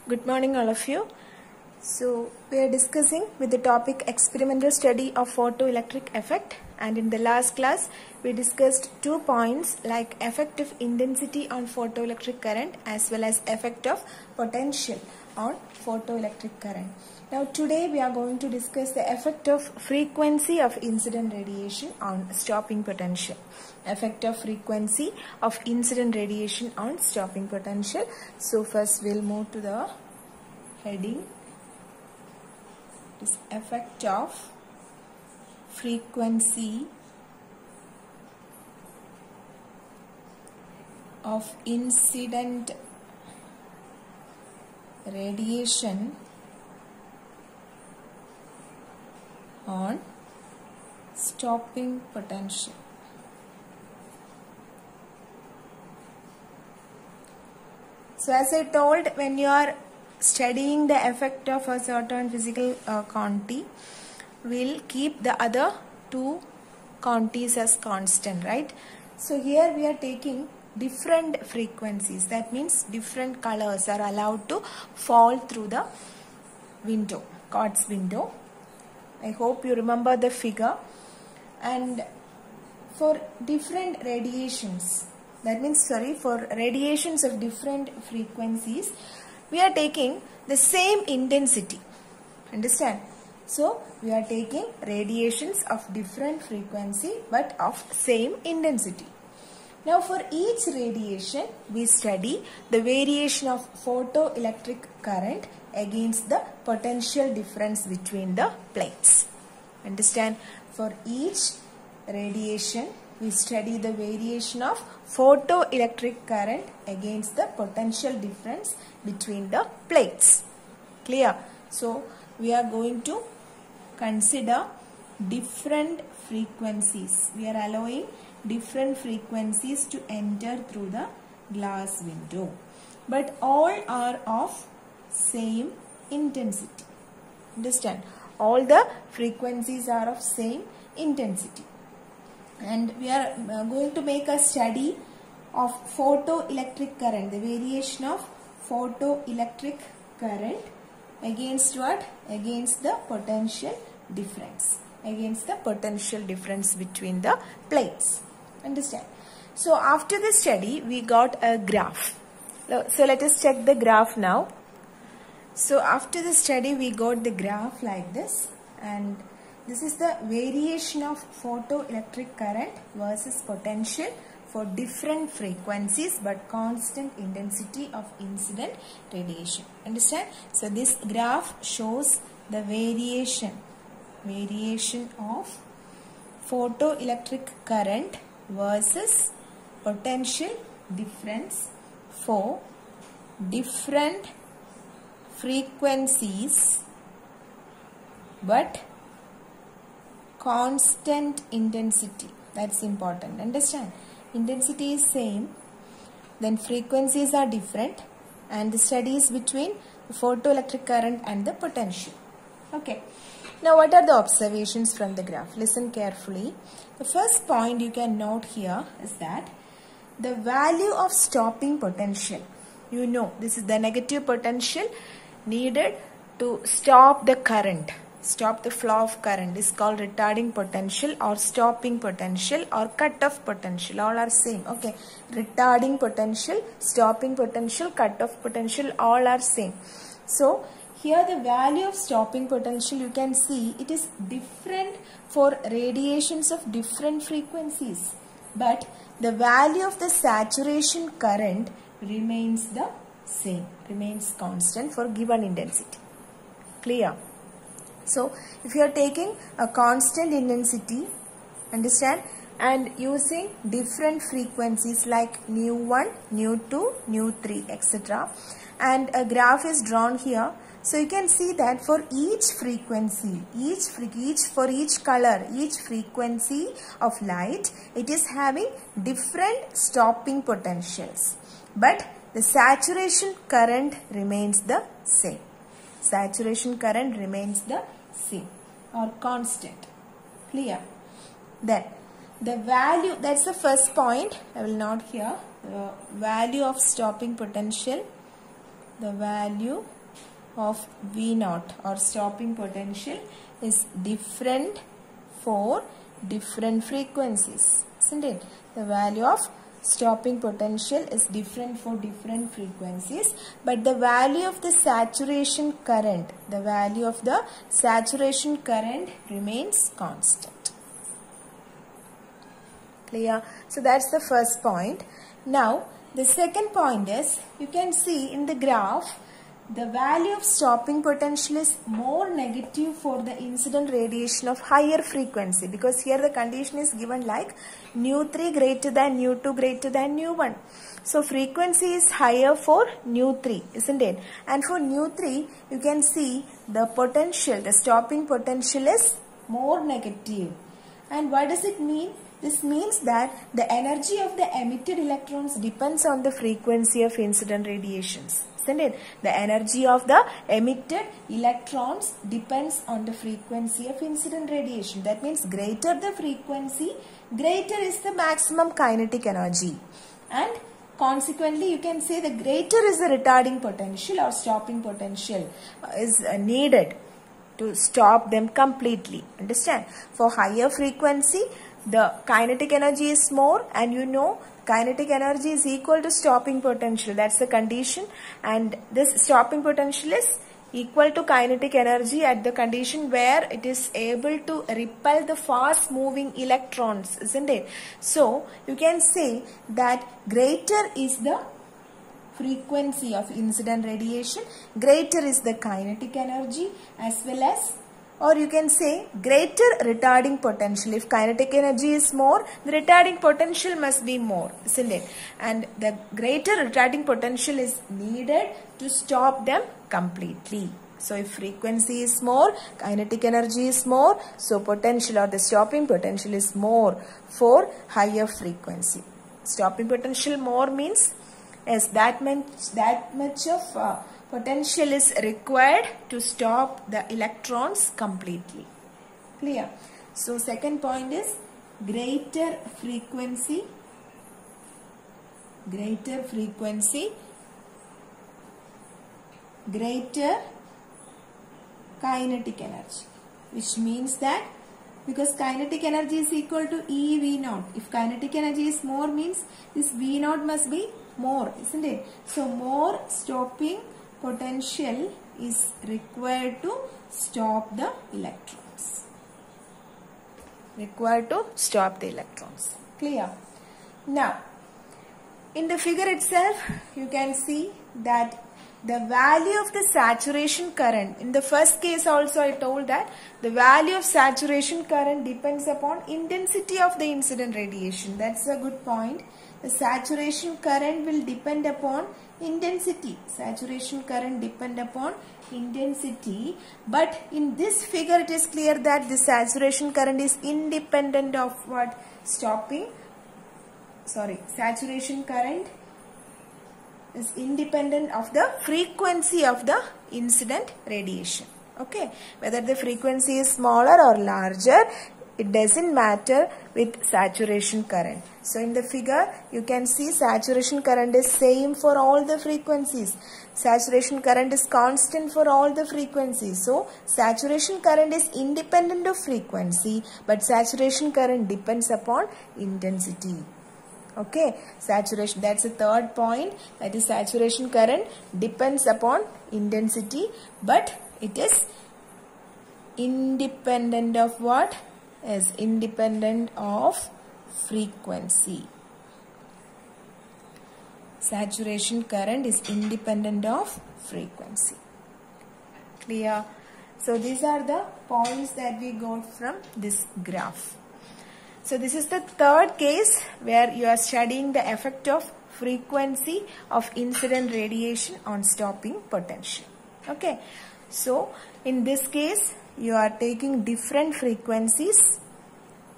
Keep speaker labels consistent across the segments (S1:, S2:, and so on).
S1: Good morning all of you. So we are discussing with the topic experimental study of photoelectric effect, and in the last class we discussed 2 points like effect of intensity on photoelectric current as well as effect of potential on photoelectric current. Now today we are going to discuss the effect of frequency of incident radiation on stopping potential. Effect of frequency of incident radiation on stopping potential. So first we'll move to the heading. This effect of frequency of incident radiation on stopping potential. So as I told, when you are studying the effect of a certain physical quantity, we'll keep the other two quantities as constant, right? So here we are taking different frequencies. That means different colors are allowed to fall through the window, quartz window. I hope you remember the figure. And for different radiations, that means for radiations of different frequencies, we are taking the same intensity. Understand? So we are taking radiations of different frequency but of same intensity. Now for each radiation we study the variation of photoelectric current against the potential difference between the plates. Understand? For each radiation we study the variation of photoelectric current against the potential difference between the plates. Clear? So we are going to consider different frequencies. We are allowing different frequencies to enter through the glass window, but all are of same intensity. Understand? All the frequencies are of same intensity. And we are going to make a study of photoelectric current, the variation of photoelectric current against what? Against the potential difference. Against the potential difference between the plates. Understand? So after the study we got a graph. So let us check the graph now. So after the study we got the graph like this, and this is the variation of photoelectric current versus potential for different frequencies but constant intensity of incident radiation. Understand? So this graph shows the variation of photoelectric current versus potential difference for different frequencies but constant intensity. That's important. Understand? Intensity is same, then frequencies are different, and the study is between the photoelectric current and the potential. Okay. Now what are the observations from the graph? Listen carefully. The first point you can note here is that the value of stopping potential, you know, this is the negative potential needed to stop the current. Stop the flow of current is called retarding potential or stopping potential or cut-off potential. All are same. Okay. Retarding potential, stopping potential, cut-off potential, all are same. So here the value of stopping potential, you can see it is different for radiations of different frequencies. But the value of the saturation current remains the same, remains constant for given intensity. Clear? So if you are taking a constant intensity, understand, and using different frequencies like nu1, nu2, nu3, etc., and a graph is drawn here. So you can see that for each frequency, for each color, each frequency of light, it is having different stopping potentials. But the saturation current remains the same. Saturation current remains the same or constant. Clear? Then the value, that's the first point I will note here, the value of stopping potential the value of V naught or stopping potential is different for different frequencies, isn't it? The value of stopping potential is different for different frequencies, but the value of the saturation current, remains constant. Clear? So that's the first point. Now the second point is, you can see in the graph, the value of stopping potential is more negative for the incident radiation of higher frequency, because here the condition is given like nu3 greater than nu2 greater than nu1. So frequency is higher for nu3, isn't it? And for nu3, you can see the potential, the stopping potential is more negative. And what does it mean? This means that the energy of the emitted electrons depends on the frequency of incident radiations, isn't it? The energy of the emitted electrons depends on the frequency of incident radiation. That means greater the frequency, greater is the maximum kinetic energy. And consequently, you can say the greater is the retarding potential or stopping potential is needed to stop them completely. Understand? For higher frequency, the kinetic energy is more, and you know kinetic energy is equal to stopping potential. That's the condition, and this stopping potential is equal to kinetic energy at the condition where it is able to repel the fast moving electrons, isn't it? So you can say that greater is the frequency of incident radiation, greater is the kinetic energy, as well as, or you can say greater retarding potential. If kinetic energy is more, the retarding potential must be more, isn't it? And the greater retarding potential is needed to stop them completely. So if frequency is more, kinetic energy is more, so potential or the stopping potential is more for higher frequency. Stopping potential more means, yes, that much of potential is required to stop the electrons completely. Clear? So second point is greater frequency, greater kinetic energy, which means that because kinetic energy is equal to E V naught. If kinetic energy is more means this V naught must be more, isn't it? So more stopping potential is required to stop the electrons. Clear? Now, in the figure itself, you can see that the value of the saturation current, in the first case also I told that the value of saturation current depends upon intensity of the incident radiation. That's a good point. The saturation current will depend upon intensity. But in this figure it is clear that the saturation current is independent of what? Saturation current is independent of the frequency of the incident radiation. Okay, whether the frequency is smaller or larger, it doesn't matter with saturation current. So in the figure you can see saturation current is same for all the frequencies. Saturation current is constant for all the frequencies. So saturation current is independent of frequency, but saturation current depends upon intensity. Okay, saturation, that's the third point, that is saturation current depends upon intensity, but it is independent of what? Is independent of frequency. Saturation current is independent of frequency. Clear? So these are the points that we got from this graph. So this is the third case where you are studying the effect of frequency of incident radiation on stopping potential. Okay. So in this case you are taking different frequencies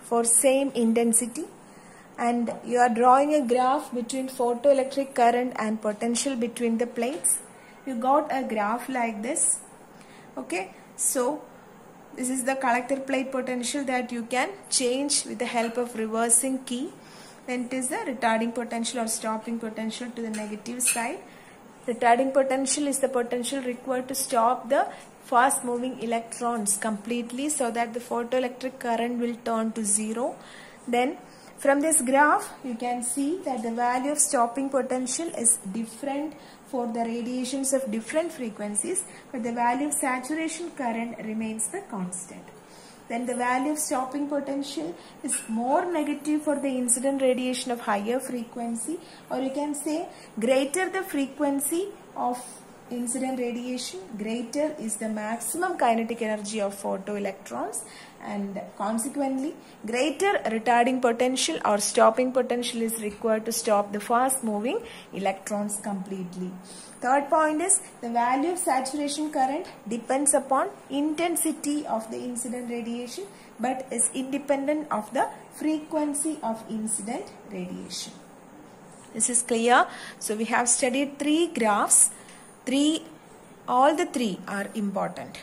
S1: for same intensity, and you are drawing a graph between photoelectric current and potential between the plates. You got a graph like this. Okay. So this is the collector plate potential that you can change with the help of reversing key. Then it is the retarding potential or stopping potential to the negative side. Retarding potential is the potential required to stop the fast moving electrons completely so that the photoelectric current will turn to zero. Then from this graph you can see that the value of stopping potential is different for the radiations of different frequencies, but the value of saturation current remains the constant. Then the value of stopping potential is more negative for the incident radiation of higher frequency, or you can say greater the frequency of incident radiation, greater is the maximum kinetic energy of photoelectrons, and consequently greater retarding potential or stopping potential is required to stop the fast moving electrons completely. Third point is the value of saturation current depends upon intensity of the incident radiation but is independent of the frequency of incident radiation. This is clear. So we have studied three graphs. All the three are important.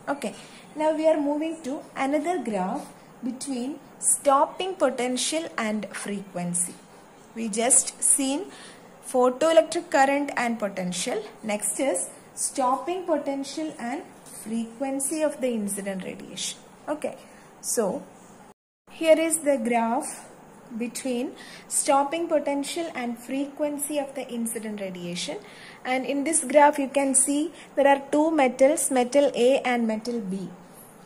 S1: Okay. Now we are moving to another graph between stopping potential and frequency. We just seen photoelectric current and potential. Next is stopping potential and frequency of the incident radiation. Okay. So here is the graph between stopping potential and frequency of the incident radiation, and in this graph you can see there are two metals, metal A and metal B.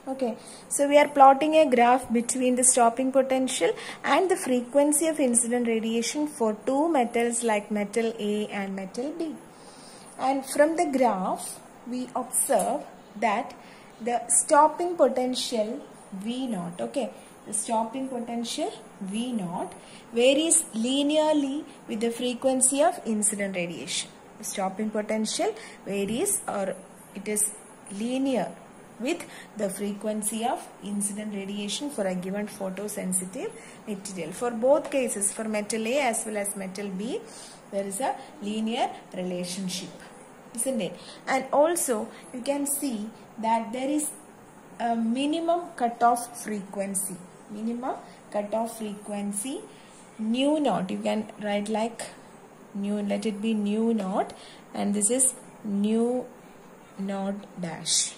S1: Okay, so we are plotting a graph between the stopping potential and the frequency of incident radiation for two metals like metal A and metal B. And from the graph we observe that the stopping potential V0, okay, the stopping potential V0 varies linearly with the frequency of incident radiation. The stopping potential varies, or it is linear with the frequency of incident radiation for a given photosensitive material. For both cases, for metal A as well as metal B, there is a linear relationship, isn't it? And also you can see that there is a minimum cutoff frequency. Minimum cutoff frequency nu naught. You can write like nu, let it be nu naught, and this is nu naught dash.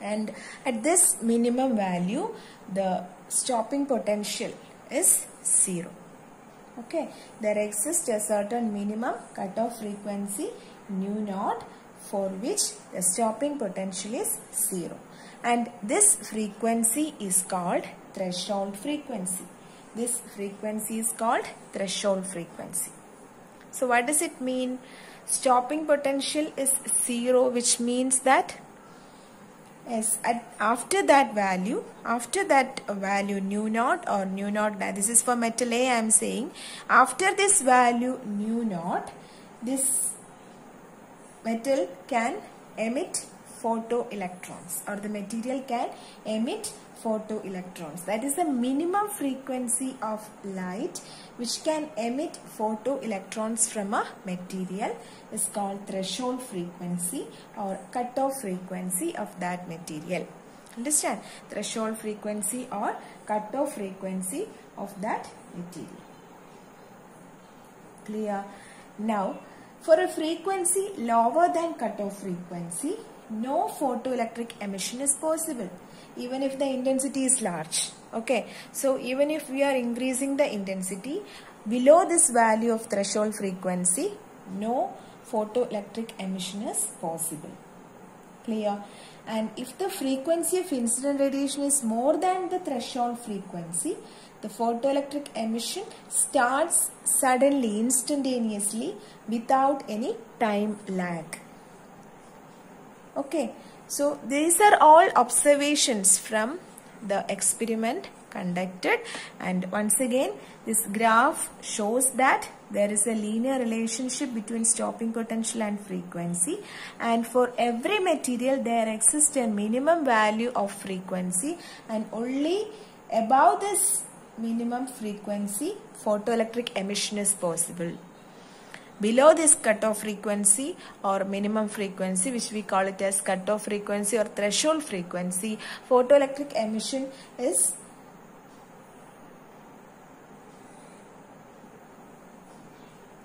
S1: And at this minimum value the stopping potential is 0. Okay, there exists a certain minimum cutoff frequency nu naught for which the stopping potential is 0. And this frequency is called threshold frequency. This frequency is called threshold frequency. So what does it mean? Stopping potential is 0, which means that after that value nu naught or nu naught, this is for metal A I am saying, after this value nu naught, this metal can emit photoelectrons, or the material can emit photoelectrons. That is the minimum frequency of light which can emit photoelectrons from a material is called threshold frequency or cutoff frequency of that material. Understand? Threshold frequency or cutoff frequency of that material. Clear? Now, for a frequency lower than cutoff frequency, no photoelectric emission is possible, even if the intensity is large. Okay, so even if we are increasing the intensity below this value of threshold frequency, no photoelectric emission is possible. Clear? And if the frequency of incident radiation is more than the threshold frequency, the photoelectric emission starts suddenly, instantaneously, without any time lag. Okay, so these are all observations from the experiment conducted, and once again this graph shows that there is a linear relationship between stopping potential and frequency, and for every material there exists a minimum value of frequency, and only above this minimum frequency photoelectric emission is possible. Below this cutoff frequency or minimum frequency, which we call it as cutoff frequency or threshold frequency, photoelectric emission is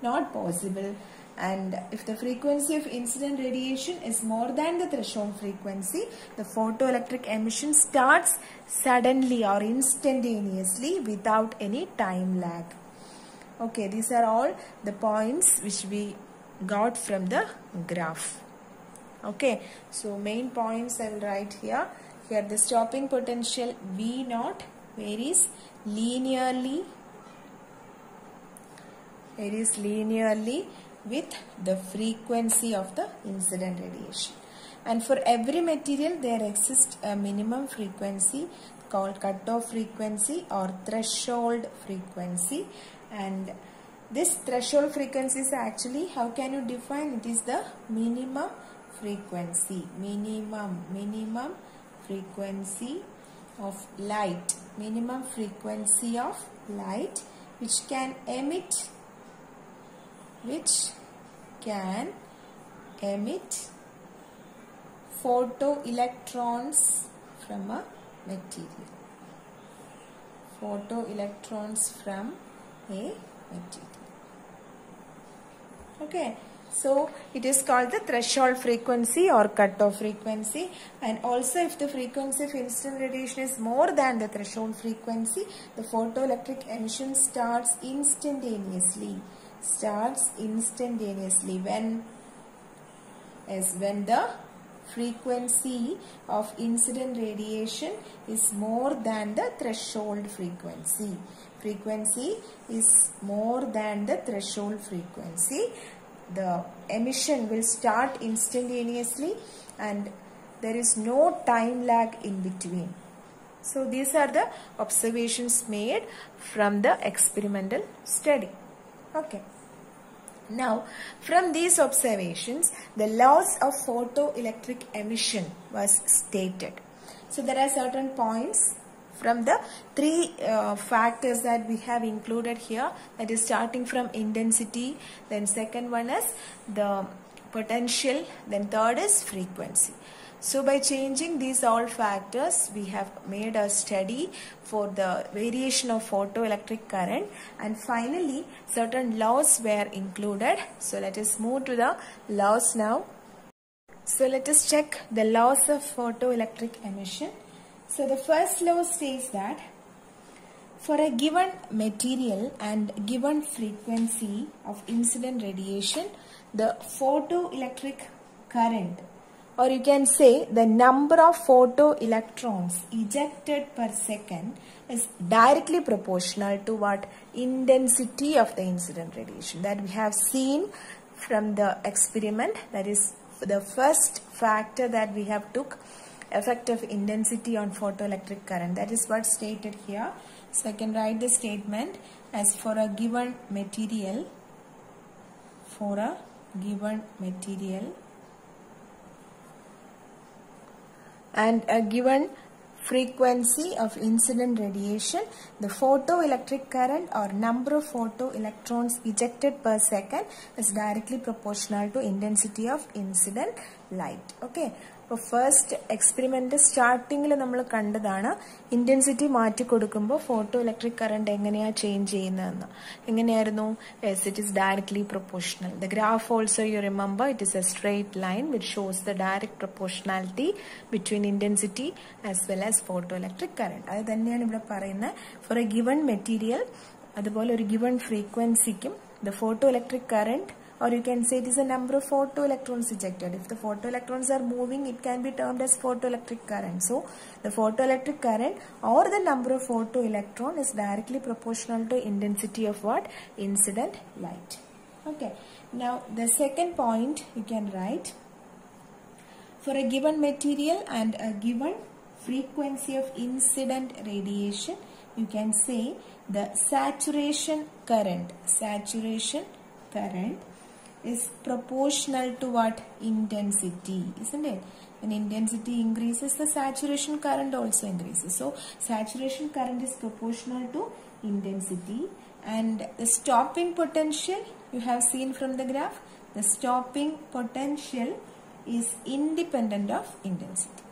S1: not possible. And if the frequency of incident radiation is more than the threshold frequency, the photoelectric emission starts suddenly or instantaneously without any time lag. Okay, these are all the points which we got from the graph. Okay, so main points I will write here. Here the stopping potential V0 varies linearly with the frequency of the incident radiation. And for every material there exists a minimum frequency called cutoff frequency or threshold frequency. And this threshold frequency is actually, how can you define it? Is the minimum frequency, minimum frequency of light, which can emit photoelectrons from a material. Okay, so it is called the threshold frequency or cutoff frequency. And also if the frequency of incident radiation is more than the threshold frequency, the photoelectric emission starts instantaneously when the frequency of incident radiation is more than the threshold frequency. The emission will start instantaneously and there is no time lag in between. So these are the observations made from the experimental study. Okay. Now, from these observations, the laws of photoelectric emission was stated. So there are certain points from the three factors that we have included here, that is starting from intensity, then second one is the potential, then third is frequency. So by changing these all factors, we have made a study for the variation of photoelectric current, and finally certain laws were included. So let us move to the laws now. So let us check the laws of photoelectric emission. So the first law states that for a given material and given frequency of incident radiation, the photoelectric current, or you can say the number of photoelectrons ejected per second, is directly proportional to what? Intensity of the incident radiation that we have seen from the experiment. That is the first factor that we have took, effect of intensity on photoelectric current. That is what stated here. So I can write the statement as for a given material, and a given frequency of incident radiation, the photoelectric current or number of photoelectrons ejected per second is directly proportional to intensity of incident light. Okay. So first experiment starting we kandadana intensity maati kodukkumbo photoelectric current enganeya change cheyyunnu enganeyarunnu. Yes, it is directly proportional. The graph also, you remember, it is a straight line which shows the direct proportionality between intensity as well as photoelectric current. Adu thanneyanu ivide parayunna for a given material adupole oru given frequency kum the photoelectric current, or you can say it is a number of photoelectrons ejected. If the photoelectrons are moving, it can be termed as photoelectric current. So the photoelectric current or the number of photoelectron is directly proportional to intensity of what? Incident light. Okay. Now the second point you can write, for a given material and a given frequency of incident radiation, you can say the saturation current is proportional to what? Intensity, isn't it? When intensity increases, the saturation current also increases. So saturation current is proportional to intensity. And the stopping potential, you have seen from the graph, the stopping potential is independent of intensity.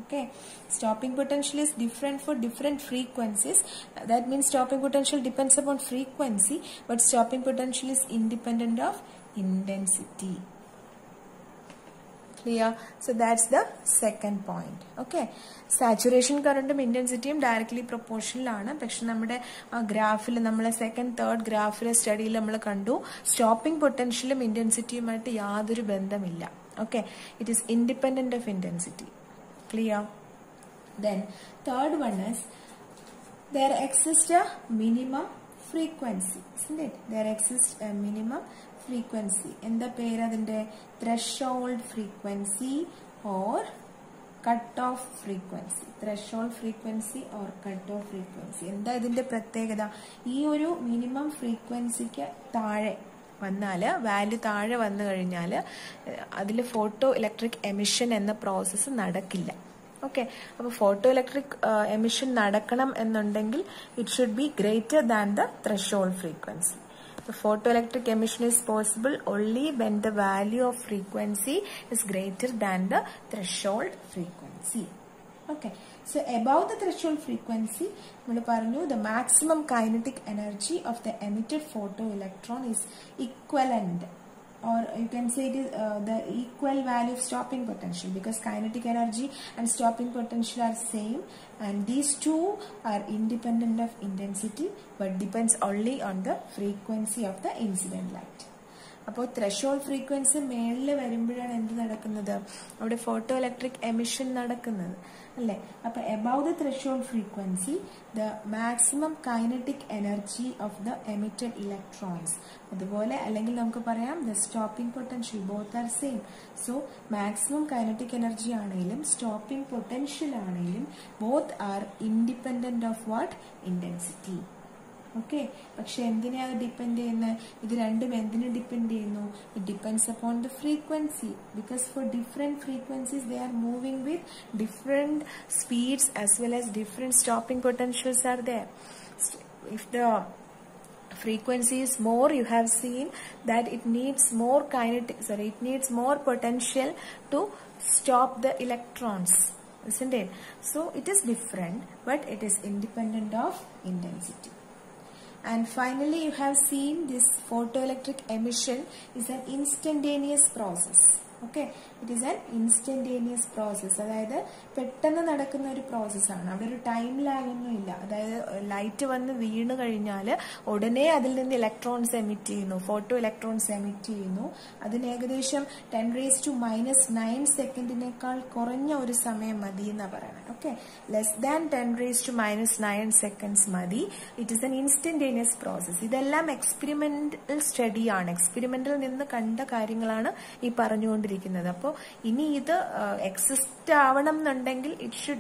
S1: Okay, stopping potential is different for different frequencies. That means stopping potential depends upon frequency, but stopping potential is independent of intensity. Clear? So that's the second point. Okay, saturation current and intensity directly proportional ആണ്. പക്ഷെ നമ്മുടെ ഗ്രാഫിൽ നമ്മളെ second third ഗ്രാഫിലെ സ്റ്റഡിയിൽ നമ്മൾ കണ്ടു stopping പൊട്ടൻഷ്യലും ഇന്റൻസിറ്റിയുമായിട്ട് യാതൊരു ബന്ധമില്ല. Okay, it is independent of intensity. Clear? Then third one is there exists a minimum frequency, isn't it? There exists a minimum frequency. എന്താ പേര് അതിന്റെ? threshold frequency or cutoff frequency. threshold frequency or cutoff frequency. എന്താ ഇതിന്റെ പ്രത്യേകത? ഈ ഒരു minimum ഫ്രീക്വൻസിക്ക് താഴെ വന്നാല് വാല്യൂ താഴെ വന്നു കഴിഞ്ഞാൽ അതിൽ ഫോട്ടോ ഇലക്ട്രിക് എമിഷൻ എന്ന പ്രോസസ്സ് നടക്കില്ല. ഓക്കെ, അപ്പോൾ ഫോട്ടോ ഇലക്ട്രിക് എമിഷൻ നടക്കണം എന്നുണ്ടെങ്കിൽ it should be greater than the threshold frequency. The photoelectric emission is possible only when the value of frequency is greater than the threshold frequency. Okay, so above the threshold frequency, the maximum kinetic energy of the emitted photoelectron is equivalent, or you can say it is the equal value of stopping potential, because kinetic energy and stopping potential are same, and these two are independent of intensity but depends only on the frequency of the incident light. അപ്പോൾ threshold frequency മേളിൽ വരുമ്പോഴാണ് എന്ത് നടക്കുന്നത്? അവിടെ photo electric emission നടക്കുന്നത് അല്ലേ? അപ്പൊ above the threshold frequency the maximum kinetic energy of the emitted electrons, അതുപോലെ അല്ലെങ്കിൽ നമുക്ക് പറയാം the stopping potential, both are same. So maximum kinetic energy ആണെങ്കിലും സ്റ്റോപ്പിംഗ് പൊട്ടൻഷ്യൽ ആണെങ്കിലും both are independent of what? Intensity. Okay, പക്ഷെ എന്തിനാണ് depend ചെയ്യുന്നത്? ഇത് രണ്ടും എന്തിനു ഡിപ്പെൻഡ് ചെയ്യുന്നു? It depends upon the frequency, because for different frequencies they are moving with different speeds as well as different stopping potentials are there. If the frequency is more, you have seen that it needs more it needs more potential to stop the electrons, isn't it? So it is different, but it is independent of intensity. And finally, you have seen this photoelectric emission is an instantaneous process. Okay, it is an instantaneous process. അതായത് പെട്ടെന്ന് നടക്കുന്ന ഒരു പ്രോസസ്സാണ്. അവിടെ ഒരു time lag ഒന്നും ഇല്ല. അതായത് ലൈറ്റ് വന്ന് വീണ് കഴിഞ്ഞാൽ ഉടനെ അതിൽ നിന്ന് ഇലക്ട്രോൺസ് എമിറ്റ് ചെയ്യുന്നു, ഫോട്ടോ ഇലക്ട്രോൺസ് എമിറ്റ് ചെയ്യുന്നു. അതിന് ഏകദേശം 10⁻⁹ സെക്കൻഡിനേക്കാൾ കുറഞ്ഞ ഒരു സമയം മതി എന്നാണ് പറയുന്നത്. ഓക്കെ, ലെസ് ദാൻ 10⁻⁹ സെക്കൻഡ്സ് മതി. It is an instantaneous process. ഇതെല്ലാം എക്സ്പെരിമെന്റൽ സ്റ്റഡിയാണ്, എക്സ്പെരിമെന്റിൽ നിന്ന് കണ്ട കാര്യങ്ങളാണ് ഈ പറഞ്ഞുകൊണ്ട്. അപ്പോൾ ഇനി ഇത് എക്സിസ്റ്റ് ആവണം എന്നുണ്ടെങ്കിൽ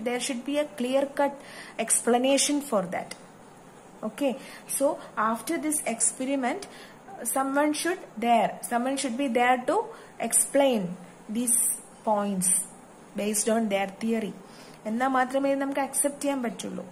S1: there should be a clear cut explanation for that. Okay, so after this experiment someone should be there to explain these points based on their theory. എന്നാൽ മാത്രമേ നമുക്ക് അക്സെപ്റ്റ് ചെയ്യാൻ പറ്റുള്ളൂ,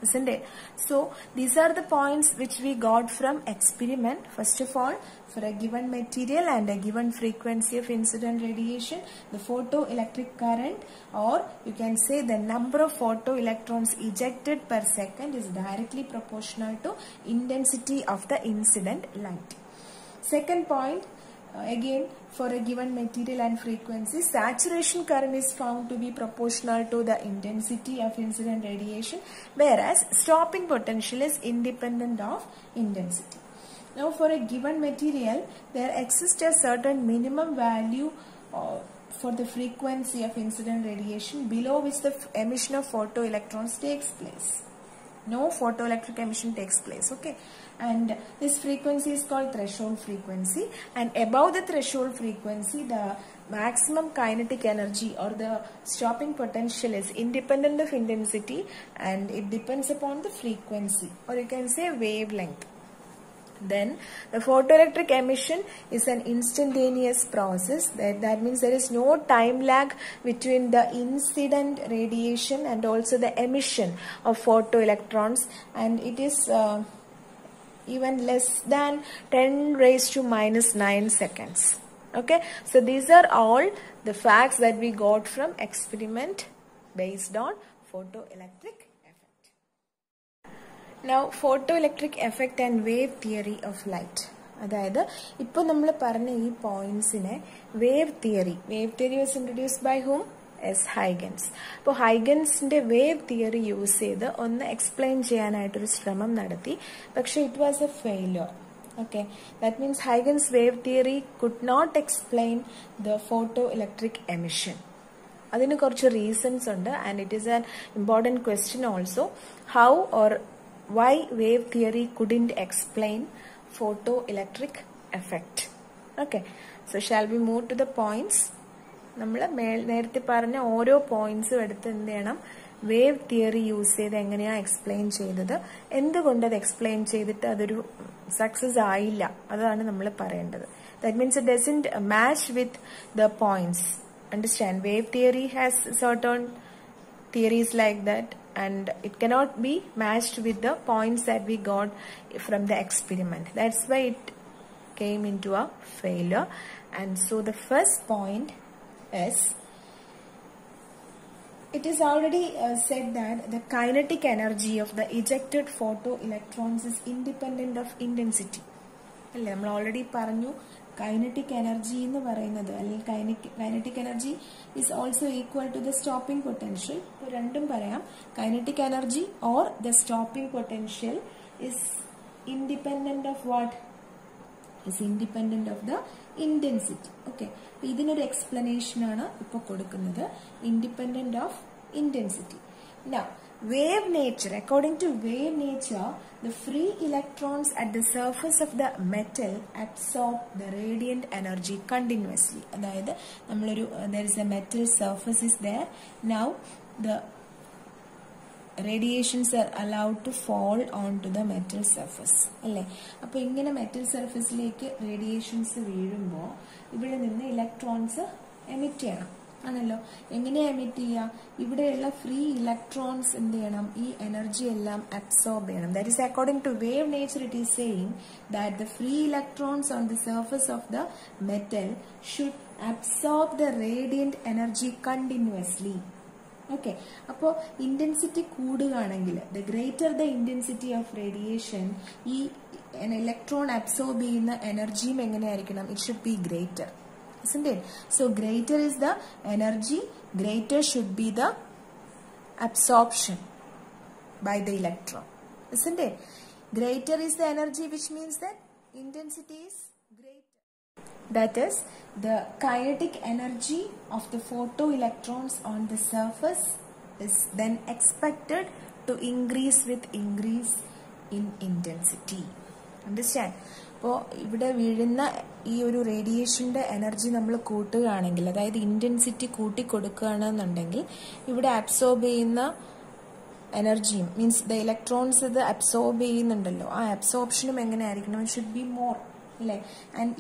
S1: isn't it? So these are the points which we got from experiment. First of all, for a given material and a given frequency of incident radiation, the photoelectric current, or you can say the number of photoelectrons ejected per second, is directly proportional to intensity of the incident light. Second point, again for a given material and frequency, saturation current is found to be proportional to the intensity of incident radiation, whereas stopping potential is independent of intensity. Now for a given material, there exists a certain minimum value for the frequency of incident radiation below which the emission of photoelectrons takes place. No photoelectric emission takes place. Okay, and this frequency is called threshold frequency, and above the threshold frequency the maximum kinetic energy or the stopping potential is independent of intensity, and it depends upon the frequency, or you can say wavelength. Then the photoelectric emission is an instantaneous process. That means there is no time lag between the incident radiation and also the emission of photoelectrons, and it is even less than 10⁻⁹ seconds. Okay, so these are all the facts that we got from experiment based on photoelectric effect. Now, photoelectric effect and wave theory of light. അതായത് ഇപ്പോൾ നമ്മൾ പറഞ്ഞ ഈ പോയിന്റ്സിനെ wave theory was introduced by whom? Yes Huygens. അപ്പോൾ ഹൈഗൻസിന്റെ wave theory use ചെയ്ത് ഒന്ന് എക്സ്പ്ലെയിൻ ചെയ്യാനായിട്ടൊരു ശ്രമം നടത്തി. പക്ഷെ it was A failure. Okay, that means Huygens wave theory could not explain the photoelectric emission. Adinu korchu reasons undu, and it is an important question also. How or why wave theory couldn't explain photoelectric effect? Okay, so shall we move to the points? നമ്മൾ നേരത്തെ പറഞ്ഞ ഓരോ പോയിന്റ്സും എടുത്ത് എന്ത് ചെയ്യണം? Wave theory use ചെയ്ത് എങ്ങനെയാണ് explain ചെയ്തത്, എന്തുകൊണ്ട് അത് എക്സ്പ്ലെയിൻ ചെയ്തിട്ട് അതൊരു സക്സസ് ആയില്ല, അതാണ് നമ്മൾ പറയേണ്ടത്. That means it doesn't match with the points. Understand? Wave theory has certain theories like that, and it cannot be matched with the points that we got from the experiment. That's why it came into a failure. And so the first point is, it is already said that the kinetic energy of the ejected photoelectrons is independent of intensity. അല്ലേ, നമ്മൾ already പറഞ്ഞു kinetic energy എന്ന് പറയുന്നത്, അല്ലെങ്കിൽ kinetic energy is also equal to the stopping potential. ഇപ്പോൾ രണ്ടും പറയാം. Kinetic energy or the stopping potential is independent of what? is independent of the intensity. Okay, ഇതിനൊരു എക്സ്പ്ലനേഷൻ ആണ് ഇപ്പോൾ കൊടുക്കുന്നത്, independent of intensity. Now, wave nature, according to wave nature, the free electrons at the surface of the metal absorb the radiant energy continuously. അതായത് നമ്മളൊരു there is a metal surface is there. Now the radiations are allowed to fall onto the metal surface. അല്ലേ, അപ്പോൾ ഇങ്ങനെ metal സർഫസിലേക്ക് radiations വീഴുമ്പോൾ ഇവിടെ നിന്ന് electrons emit ചെയ്യണം ആണല്ലോ. എങ്ങനെയാ എമിറ്റ് ചെയ്യുക? ഇവിടെയുള്ള ഫ്രീ ഇലക്ട്രോൺസ് എന്ത് ചെയ്യണം? ഈ എനർജി എല്ലാം അബ്സോർബ് ചെയ്യണം. That is according to wave nature it is saying that the free electrons on the surface of the metal should absorb the radiant energy continuously. Okay, അപ്പോൾ intensity കൂടുകയാണെങ്കിൽ, the greater the intensity of radiation, ഈ electron absorb ചെയ്യുന്ന എനർജിയും എങ്ങനെയായിരിക്കണം? It should be greater, isn't it? So greater is the energy, greater should be the absorption by the electron, isn't it? Greater is the energy, which means that intensity is greater. That is, the kinetic energy of the photoelectrons on the surface is then expected to increase with increase in intensity. Understand? അപ്പോൾ ഇവിടെ വീഴുന്ന ഈ ഒരു റേഡിയേഷന്റെ energy നമ്മൾ കൂട്ടുകയാണെങ്കിൽ, അതായത് intensity കൂട്ടി കൊടുക്കുകയാണെന്നുണ്ടെങ്കിൽ, ഇവിടെ അബ്സോർബ് ചെയ്യുന്ന എനർജിയും മീൻസ് ദ ഇലക്ട്രോൺസ് ഇത് അബ്സോർബ് ചെയ്യുന്നുണ്ടല്ലോ, ആ അബ്സോർപ്ഷനും എങ്ങനെയായിരിക്കണം? ഇറ്റ് ഷുഡ് ബി മോർ, അല്ലേ? And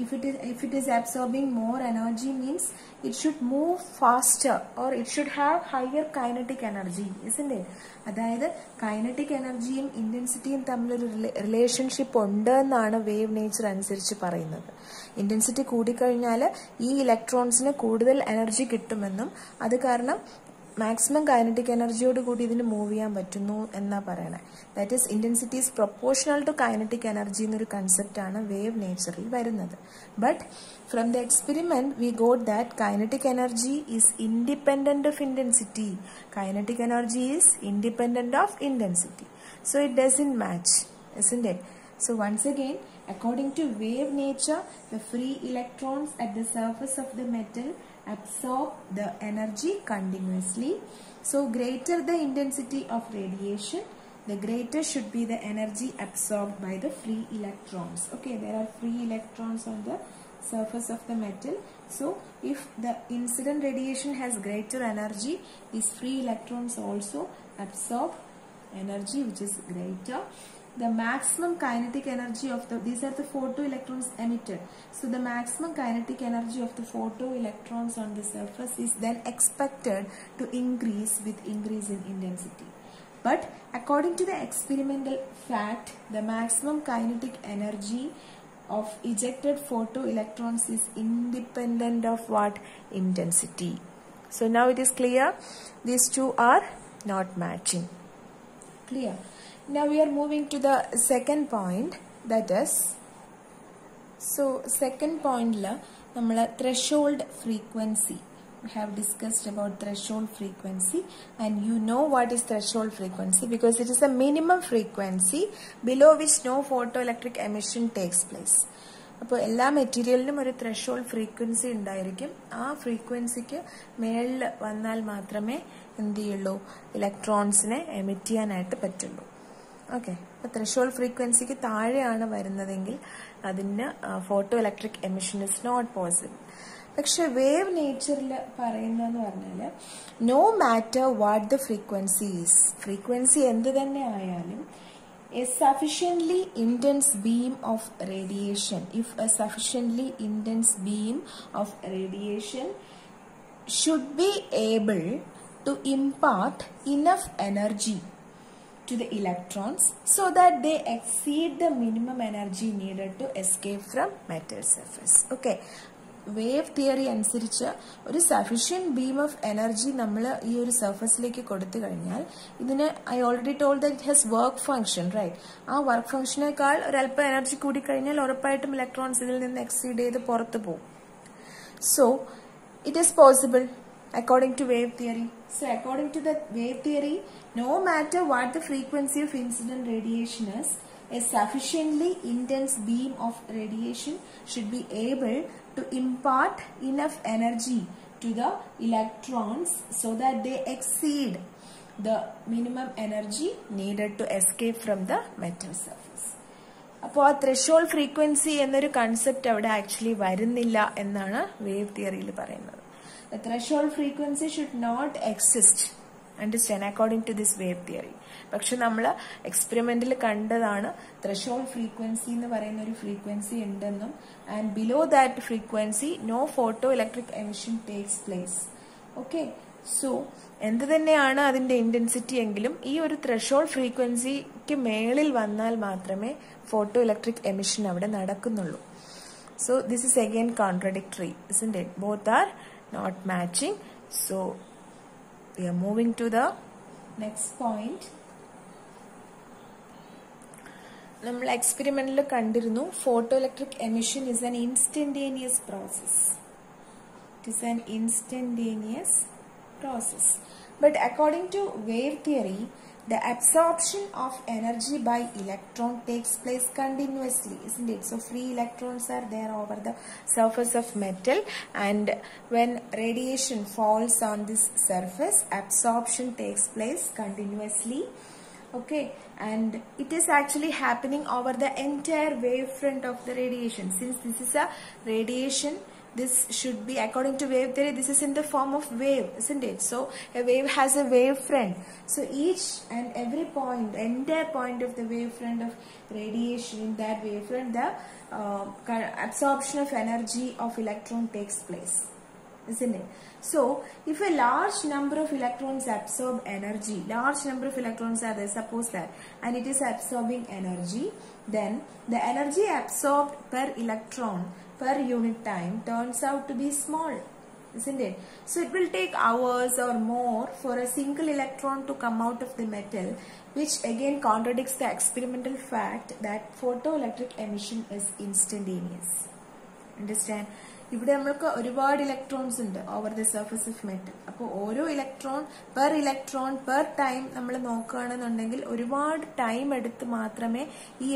S1: if it is absorbing more energy means it should move faster or it should have higher kinetic energy, isn't it? അതായത് കൈനറ്റിക് എനർജിയും ഇന്റൻസിറ്റിയും തമ്മിലൊരു റിലേഷൻഷിപ്പ് ഉണ്ട് എന്നാണ് വേവ് നേച്ചർ അനുസരിച്ച് പറയുന്നത്. ഇന്റൻസിറ്റി കൂടിക്കഴിഞ്ഞാൽ ഈ ഇലക്ട്രോൺസിന് കൂടുതൽ എനർജി കിട്ടുമെന്നും അത് കാരണം മാക്സിമം കൈനറ്റിക് എനർജിയോട് കൂടി ഇതിന് മൂവ് ചെയ്യാൻ പറ്റുന്നു എന്നാ പറയണേ. That is intensity is proportional to kinetic energy എന്നൊരു കൺസെപ്റ്റ് ആണ് വേവ് നേച്ചറിൽ വരുന്നത്. But from the experiment we got that kinetic energy is independent of intensity. Kinetic energy is independent of intensity. So it doesn't match, isn't it? So once again, according to wave nature, the free electrons at the surface of the metal absorb the energy continuously. So greater the intensity of radiation, the greater should be the energy absorbed by the free electrons. Okay, there are free electrons on the surface of the metal. So if the incident radiation has greater energy, these free electrons also absorb energy which is greater. The maximum kinetic energy of these are the photoelectrons emitted. So the maximum kinetic energy of the photoelectrons on the surface is then expected to increase with increase in intensity. But according to the experimental fact, the maximum kinetic energy of ejected photoelectrons is independent of what? Intensity. So now it is clear. These two are not matching. Clear. Now we are moving to the second point, that is, so second point la namala threshold frequency. We have discussed about threshold frequency, and you know what is threshold frequency because it is a minimum frequency below which no photoelectric emission takes place. അപ്പോൾ എല്ലാ മെറ്റീരിയലിനും ഒരു threshold frequency ഉണ്ടായിരിക്കും. ആ ഫ്രീക്വൻസിക്ക് മേളിൽ വന്നാൽ മാത്രമേ എന്ത് ചെയ്യുള്ളൂ, ഇലക്ട്രോൺസിനെ എമിറ്റ് ചെയ്യാനായിട്ട് പറ്റുള്ളൂ. ഓക്കെ, അപ്പോൾ ത്രെഷോൾഡ് ഫ്രീക്വൻസിക്ക് താഴെയാണ് വരുന്നതെങ്കിൽ അതിന് photo electric emission is not possible. പക്ഷെ വേവ് നേച്ചറിൽ പറയുന്നതെന്ന് പറഞ്ഞാൽ no matter what the frequency is, frequency എന്ത് തന്നെ ആയാലും a sufficiently intense beam of radiation, if a sufficiently intense beam of radiation should be able to impart enough energy to the electrons so that they exceed the minimum energy needed to escape from metal surface. Okay, wave theory അനുസരിച്ച് ഒരു sufficient beam of energy നമ്മൾ ഈ ഒരു സർഫസിലേക്ക് കൊടുത്തു കഴിഞ്ഞാൽ ഇതിന് I already told that it has work function, right? ആ work ഫംഗ്ഷനേക്കാൾ ഒരല്പം എനർജി കൂടി കഴിഞ്ഞാൽ ഉറപ്പായിട്ടും ഇലക്ട്രോൺസ് ഇതിൽ നിന്ന് എക്സീഡ് ചെയ്ത് പുറത്തു പോകും. So it is possible according to wave theory. So according to the wave theory, no matter what the frequency of incident radiation is, a sufficiently intense beam of radiation should be able to impart enough energy to the electrons so that they exceed the minimum energy needed to escape from the metal surface. അപ്പോൾ ആ threshold frequency എന്നൊരു concept അവിടെ actually വരുന്നില്ല എന്നാണ് wave തിയറിയിൽ പറയുന്നത്. The threshold frequency should not exist, understand, according to this wave theory. പക്ഷെ നമ്മൾ എക്സ്പെരിമെന്റിൽ കണ്ടതാണ് ത്രെഷോൾഡ് ഫ്രീക്വൻസി എന്ന് പറയുന്ന ഒരു ഫ്രീക്വൻസി ഉണ്ടെന്നും and below that frequency no photo electric emission takes place. Okay, so എന്ത് തന്നെയാണ് അതിന്റെ ഇന്റൻസിറ്റി എങ്കിലും ഈ ഒരു ത്രെഷോൾഡ് ഫ്രീക്വൻസിക്ക് മേളിൽ വന്നാൽ മാത്രമേ ഫോട്ടോ ഇലക്ട്രിക് എമിഷൻ അവിടെ നടക്കുന്നുള്ളൂ. So this is again contradictory, isn't it? Both are not matching. So we are moving to the next point. നമ്മൾ എക്സ്പെരിമെന്റിൽ കണ്ടിരുന്നു photoelectric emission is an instantaneous process. It is an instantaneous process. But according to wave theory, the absorption of energy by electron takes place continuously, isn't it? So free electrons are there over the surface of metal, and when radiation falls on this surface, absorption takes place continuously. Okay, and it is actually happening over the entire wavefront of the radiation. Since this is a radiation, this should be, according to wave theory, this is in the form of wave, isn't it? So a wave has a wavefront. So each and every point, entire point of the wavefront of radiation, in that wavefront, the absorption of energy of electron takes place, isn't it? So if a large number of electrons absorb energy, large number of electrons are there, suppose that, and it is absorbing energy, then the energy absorbed per electron per unit time turns out to be small, isn't it? So it will take hours or more for a single electron to come out of the metal, which again contradicts the experimental fact that photoelectric emission is instantaneous. Understand? ഇവിടെ നമ്മൾക്ക് ഒരുപാട് electrons ഉണ്ട് over the surface of metal. അപ്പോൾ ഓരോ electron per time നമ്മൾ നോക്കുകയാണെന്നുണ്ടെങ്കിൽ ഒരുപാട് time എടുത്ത് മാത്രമേ ഈ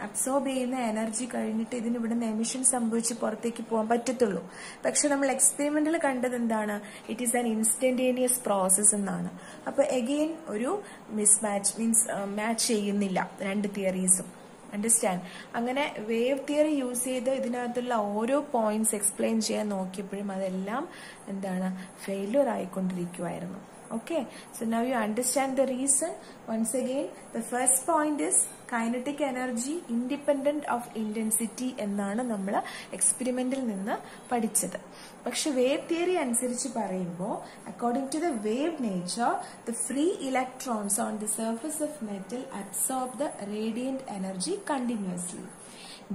S1: അബ്സോർബ് ചെയ്യുന്ന എനർജി കഴിഞ്ഞിട്ട് ഇതിന് ഇവിടുന്ന് എമിഷൻ സംഭവിച്ച് പുറത്തേക്ക് പോകാൻ പറ്റത്തുള്ളൂ. പക്ഷെ നമ്മൾ എക്സ്പെരിമെന്റിൽ കണ്ടത് എന്താണ്? It is an instantaneous process എന്നാണ്. അപ്പോൾ എഗെയിൻ ഒരു മിസ്മാച്ച്, മീൻസ് മാച്ച് ചെയ്യുന്നില്ല രണ്ട് തിയറീസും. അണ്ടർസ്റ്റാൻഡ്? അങ്ങനെ വേവ് തിയറി യൂസ് ചെയ്ത് ഇതിനകത്തുള്ള ഓരോ പോയിന്റ്സ് എക്സ്പ്ലെയിൻ ചെയ്യാൻ നോക്കിയപ്പോഴും അതെല്ലാം എന്താണ്, failure ആയിക്കൊണ്ടിരിക്കുമായിരുന്നു. Okay, so now you understand the reason. Once again, the first point is kinetic energy independent of intensity എന്നാണ് നമ്മൾ എക്സ്പെരിമെന്റിൽ നിന്ന് പഠിച്ചത്. പക്ഷെ വേവ് തിയറി അനുസരിച്ച് പറയുമ്പോൾ according to the wave nature, the free electrons on the surface of metal absorb the radiant energy continuously.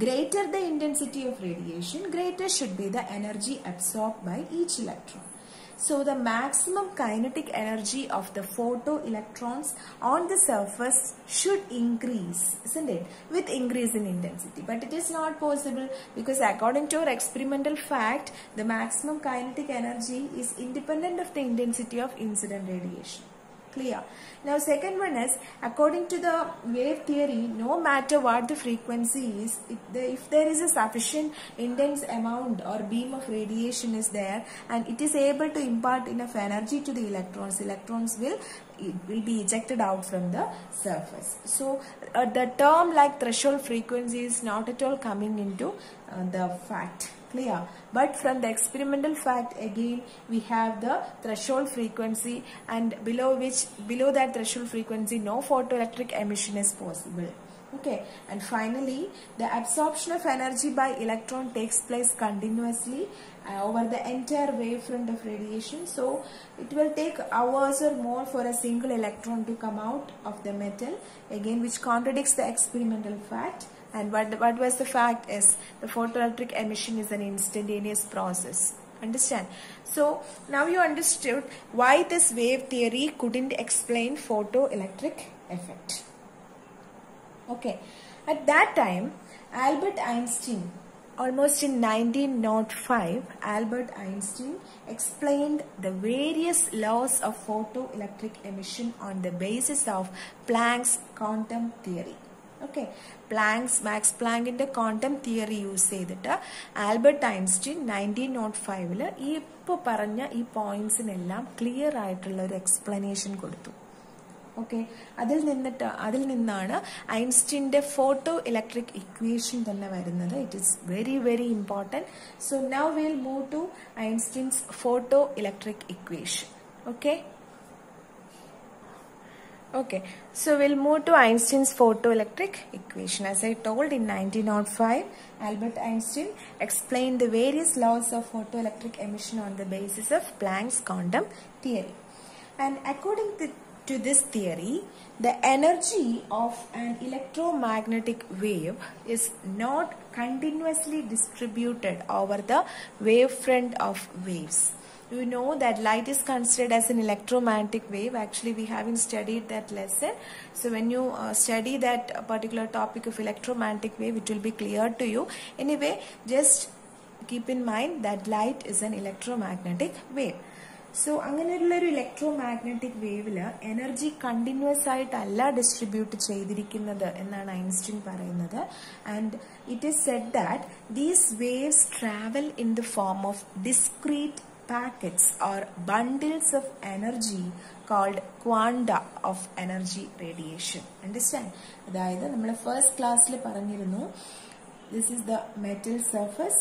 S1: Greater the intensity of radiation, greater should be the energy absorbed by each electron. So the maximum kinetic energy of the photoelectrons on the surface should increase, isn't it, with increase in intensity. But it is not possible because according to our experimental fact, the maximum kinetic energy is independent of the intensity of incident radiation. Clear? Now second one is, according to the wave theory, no matter what the frequency is, if there is a sufficient intense amount or beam of radiation is there and it is able to impart enough energy to the electrons will be ejected out from the surface. So the term like threshold frequency is not at all coming into the fact. Clear? But from the experimental fact, again we have the threshold frequency, and below that threshold frequency no photoelectric emission is possible. Okay, and finally the absorption of energy by electron takes place continuously over the entire wavefront of radiation. So it will take hours or more for a single electron to come out of the metal, again which contradicts the experimental fact. And what was the fact is the photoelectric emission is an instantaneous process. Understand? So now you understood why this wave theory couldn't explain photoelectric effect. Okay, at that time Albert Einstein, almost in 1905, Albert Einstein explained the various laws of photoelectric emission on the basis of Planck's quantum theory. Okay, Max Planck's quantum theory use ചെയ്തിട്ട് Albert Einstein 1905 ഈ ഇപ്പോൾ പറഞ്ഞ ഈ പോയിന്റ്സിനെല്ലാം clear ആയിട്ടുള്ള ഒരു explanation കൊടുത്തു. Okay, അതിൽ നിന്നാണ് ഐൻസ്റ്റീൻ്റെ ഫോട്ടോ ഇലക്ട്രിക് ഇക്വേഷൻ തന്നെ വരുന്നത്. It is very very important. So now will move to Einstein's photo electric equation. Okay, so we'll move to Einstein's photoelectric equation. As I told, in 1905, Albert Einstein explained the various laws of photoelectric emission on the basis of Planck's quantum theory. And according to this theory, the energy of an electromagnetic wave is not continuously distributed over the wavefront of waves. You know that light is considered as an electromagnetic wave. Actually, we haven't studied that lesson. So when you study that particular topic of electromagnetic wave, it will be clear to you. Anyway, just keep in mind that light is an electromagnetic wave. So അങ്ങനെയുള്ള ഒരു electromagnetic വേവില് energy continuous ആയിട്ടല്ല distribute ചെയ്തിരിക്കുന്നത് എന്നാണ് Einstein പറയുന്നത്. And it is said that these waves travel in the form of discrete packets or bundles of energy called quanta of energy radiation. Understand? അതായത് നമ്മൾ first ക്ലാസ്സിൽ പറഞ്ഞിരുന്നു, this is the metal surface.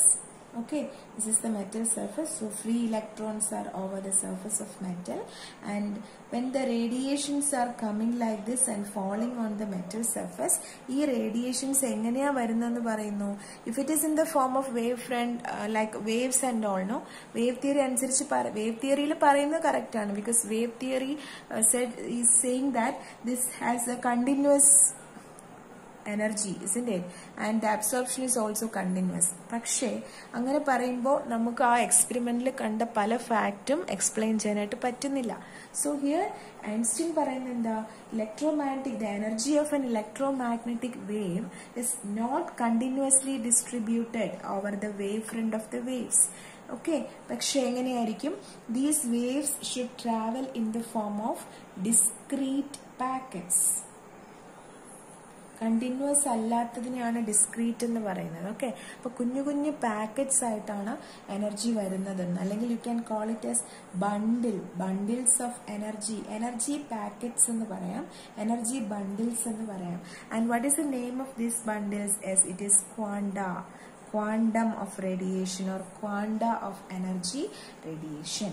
S1: Okay, this is the metal surface. So free electrons are over the surface of metal, and when the radiations are coming like this and falling on the metal surface, ee radiations എങ്ങനെയാ വരുന്നതെന്ന് പറയുന്നു. If it is in the form of wave front, like waves and all, no, wave theory അനുസരിച്ച് wave theory യിൽ പറയുന്നത് correct ആണ്, because wave theory is saying that this has a continuous energy, isn't it? And the absorption is also continuous. പക്ഷേ അങ്ങനെ പറയുമ്പോൾ നമുക്ക് ആ എക്സ്പെരിമെന്റിൽ കണ്ട പല ഫാക്റ്റും എക്സ്പ്ലെയിൻ ചെയ്യാനായിട്ട് പറ്റുന്നില്ല. സോ ഹിയർ ഐൻസ്റ്റീൻ പറയുന്നത് എന്താ, the energy of an electromagnetic wave is not continuously distributed over the wavefront of the waves. Okay, പക്ഷേ എങ്ങനെയായിരിക്കും? These waves should travel in the form of discrete packets. Continuous അല്ലാത്തതിനെയാണ് discrete എന്ന് പറയുന്നത്. Okay, അപ്പോൾ കുഞ്ഞു കുഞ്ഞു പാക്കറ്റ്സ് ആയിട്ടാണ് energy വരുന്നതെന്ന്, അല്ലെങ്കിൽ you can call it as bundles of energy packets എന്ന് പറയാം, എനർജി ബണ്ടിൽസ് എന്ന് പറയാം. And what is the name of these bundles? It is quantum of radiation or quanta of energy radiation.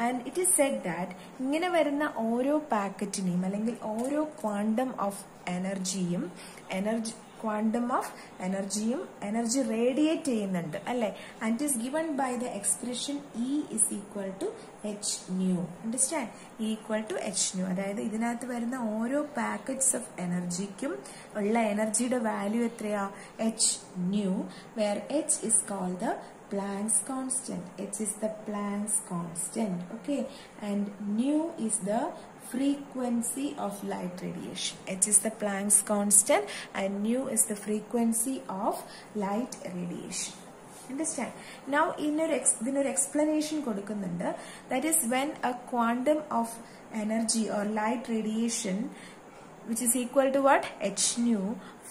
S1: And it is said that ഇങ്ങനെ വരുന്ന ഓരോ പാക്കറ്റിനെയും അല്ലെങ്കിൽ ഓരോ ക്വാണ്ടം ഓഫ് എനർജിയും എനർജി റേഡിയേറ്റ് ചെയ്യുന്നുണ്ട് അല്ലെ. And it is given by the expression E is equal to h nu. Understand? E equal to h nu. അതായത് ഇതിനകത്ത് വരുന്ന ഓരോ പാക്കറ്റ്സ് ഓഫ് എനർജിക്കും ഉള്ള എനർജിയുടെ വാല്യൂ എത്രയാ? h nu, where h is called the Planck's constant. H is the Planck's constant. Okay, and nu is the frequency of light radiation. H is the Planck's constant and nu is the frequency of light radiation. Understand? Now, in your explanation kodukkunnundu, that is when a quantum of energy or light radiation, which is equal to what? H nu,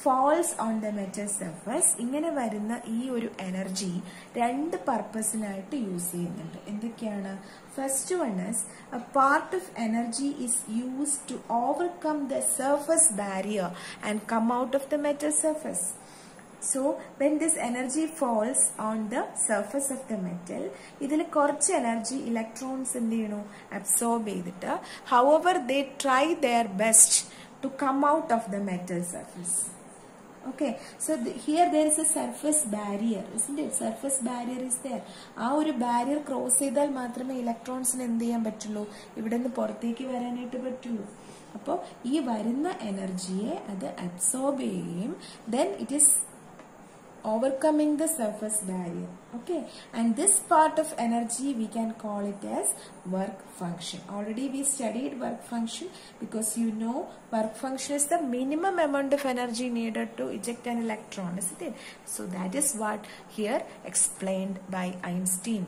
S1: falls on the metal surface. ഇങ്ങനെ വരുന്ന ഈ ഒരു energy രണ്ട് പർപ്പസിനായിട്ട് use ചെയ്യുന്നുണ്ട്. എന്തൊക്കെയാണ്? First one is a part of energy is used to overcome the surface barrier and come out of the metal surface. So when this energy falls on the surface of the metal, ഇതിൽ കുറച്ച് energy electrons എന്ത് ചെയ്യണു? Absorb ചെയ്തിട്ട്, however they try their best to come out of the metal surface. Okay, so here there is a surface barrier, isn't it? Surface barrier is there. ആ ഒരു barrier cross ചെയ്താൽ മാത്രമേ ഇലക്ട്രോൺസിന് എന്ത് ചെയ്യാൻ പറ്റുള്ളൂ? ഇവിടെ നിന്ന് പുറത്തേക്ക് വരാനായിട്ട് പറ്റുള്ളൂ. അപ്പോൾ ഈ വരുന്ന എനർജിയെ അത് അബ്സോർബ് ചെയ്യുകയും then it is overcoming the surface barrier. Okay, and this part of energy we can call it as work function. Already we studied work function, because you know work function is the minimum amount of energy needed to eject an electron, isn't it? So that is what here explained by Einstein.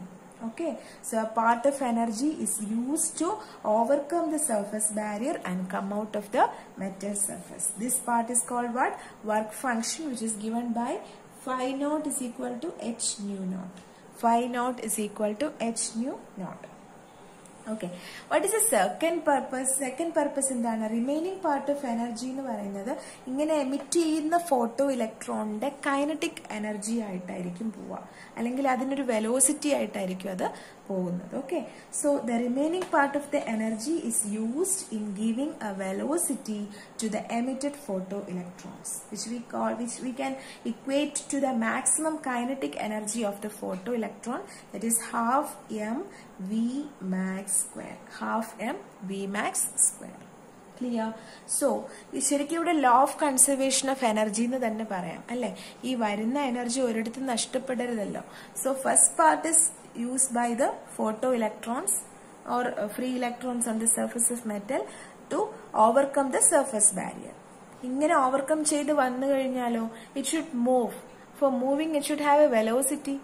S1: Okay, so a part of energy is used to overcome the surface barrier and come out of the metal surface. This part is called what? Work function, which is given by phi naught is equal to h nu naught. Phi naught is equal to h nu naught. Okay, what is the second purpose? Second purpose എന്താണ്? Remaining part of energy എന്ന് പറയുന്നത് ഇങ്ങനെ emit ചെയ്യുന്ന photo ഇലക്ട്രോണിന്റെ kinetic energy ആയിട്ടായിരിക്കും പോവുക, അല്ലെങ്കിൽ അതിനൊരു വെലോസിറ്റി ആയിട്ടായിരിക്കും അത് പോകുന്നത്. Okay, so the remaining part of the energy is used in giving a velocity to the emitted photo electrons, which we can equate to the maximum kinetic energy of the photo electron, that is half m v max square. Half m v max square. Clear? So, ശരിക്കും ഇവിടെ law of conservation of energy എന്ന് തന്നെ പറയാം അല്ലെ? ഈ വരുന്ന energy ഒരിടത്തും നഷ്ടപ്പെടരുതല്ലോ. So first part is used by the photoelectrons or free electrons on the surface of metal to overcome the surface barrier. ഇങ്ങനെ overcome ചെയ്ത് വന്നു കഴിഞ്ഞാലോ, it should move. For moving it should have a velocity.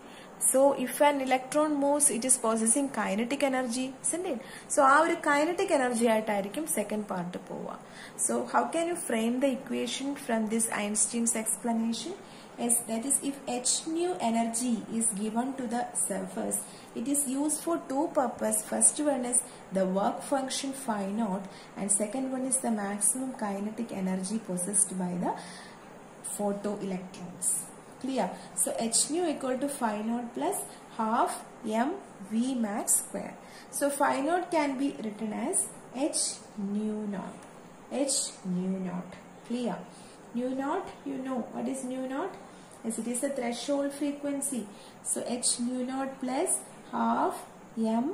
S1: So if an electron moves, it is possessing kinetic energy, isn't it? So ആ ഒരു kinetic energy ആയിട്ടായിരിക്കും second part പോവുക. So how can you frame the equation from this Einstein's explanation? Yes, that is, if h nu energy is given to the surface, it is used for two purposes. First one is the work function phi naught, and second one is the maximum kinetic energy possessed by the photoelectrons. Clear? So h nu equal to phi naught plus half m v max square. So phi naught can be written as h nu naught. H nu naught. Clear? Nu naught, you know what is nu naught? Yes, it is a threshold frequency. So h nu naught plus half m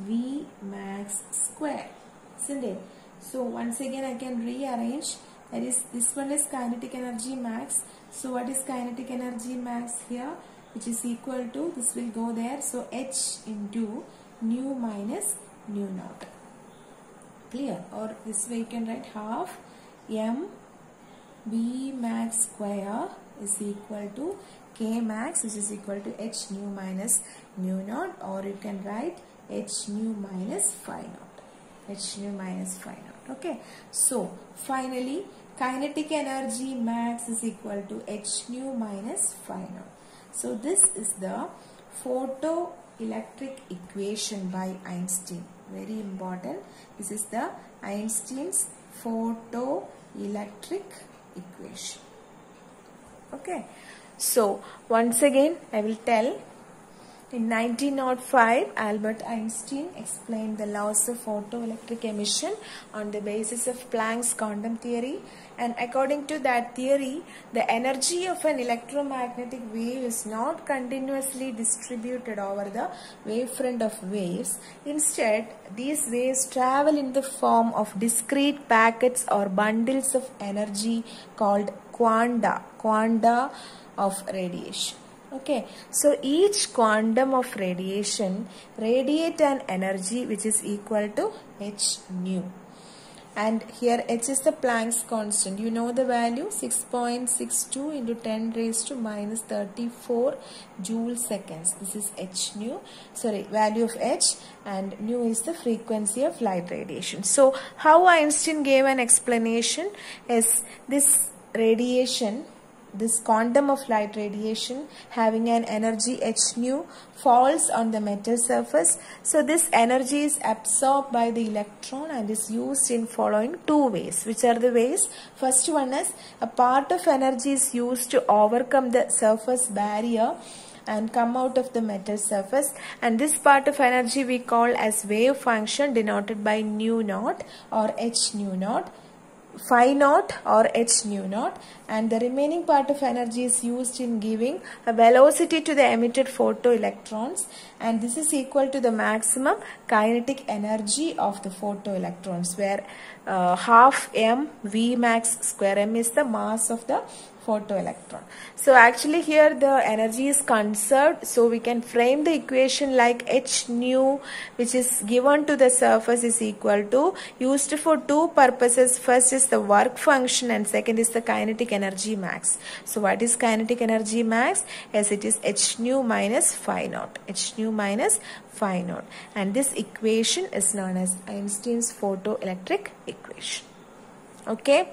S1: v max square, isn't it? So once again I can rearrange. That is, this one is kinetic energy max. So what is kinetic energy max here? Which is equal to, this will go there. So h into nu minus nu naught. Clear? Or this way you can write half m v max square is equal to k max, which is equal to h nu minus nu naught, or you can write h nu minus phi naught. H nu minus phi naught. Okay. So finally, kinetic energy max is equal to h nu minus phi naught. So this is the photoelectric equation by Einstein. Very important. This is the Einstein's photoelectric equation. Okay, so once again I will tell. In 1905, Albert Einstein explained the laws of photoelectric emission on the basis of Planck's quantum theory, and according to that theory, the energy of an electromagnetic wave is not continuously distributed over the wavefront of waves. Instead, these waves travel in the form of discrete packets or bundles of energy called quanta of radiation. Okay, so each quantum of radiation radiate an energy which is equal to h nu. And here h is the Planck's constant. You know the value, 6.62 into 10 raised to minus 34 joule seconds. This is h nu, sorry, value of h, and nu is the frequency of light radiation. So how Einstein gave an explanation is this radiation, this quantum of light radiation having an energy h nu falls on the metal surface. So this energy is absorbed by the electron and is used in following two ways. Which are the ways? First one is a part of energy is used to overcome the surface barrier and come out of the metal surface, and this part of energy we call as wave function denoted by nu naught or h nu naught, phi naught or h nu naught, and the remaining part of energy is used in giving a velocity to the emitted photoelectrons, and this is equal to the maximum kinetic energy of the photoelectrons, where half m v max square, m is the mass of the photoelectron. So actually here the energy is conserved, so we can frame the equation like h nu, which is given to the surface, is equal to, used for two purposes. First is the work function and second is the kinetic energy max. So what is kinetic energy max? Yes, it is h nu minus phi naught, h nu minus phi naught, and this equation is known as Einstein's photoelectric equation. Okay.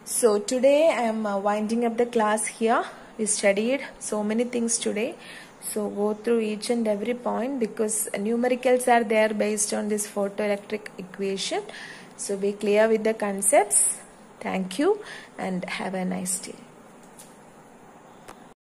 S1: So today I am winding up the class here. We studied so many things today. So go through each and every point because numericals are there based on this photoelectric equation. So be clear with the concepts. Thank you and have a nice day.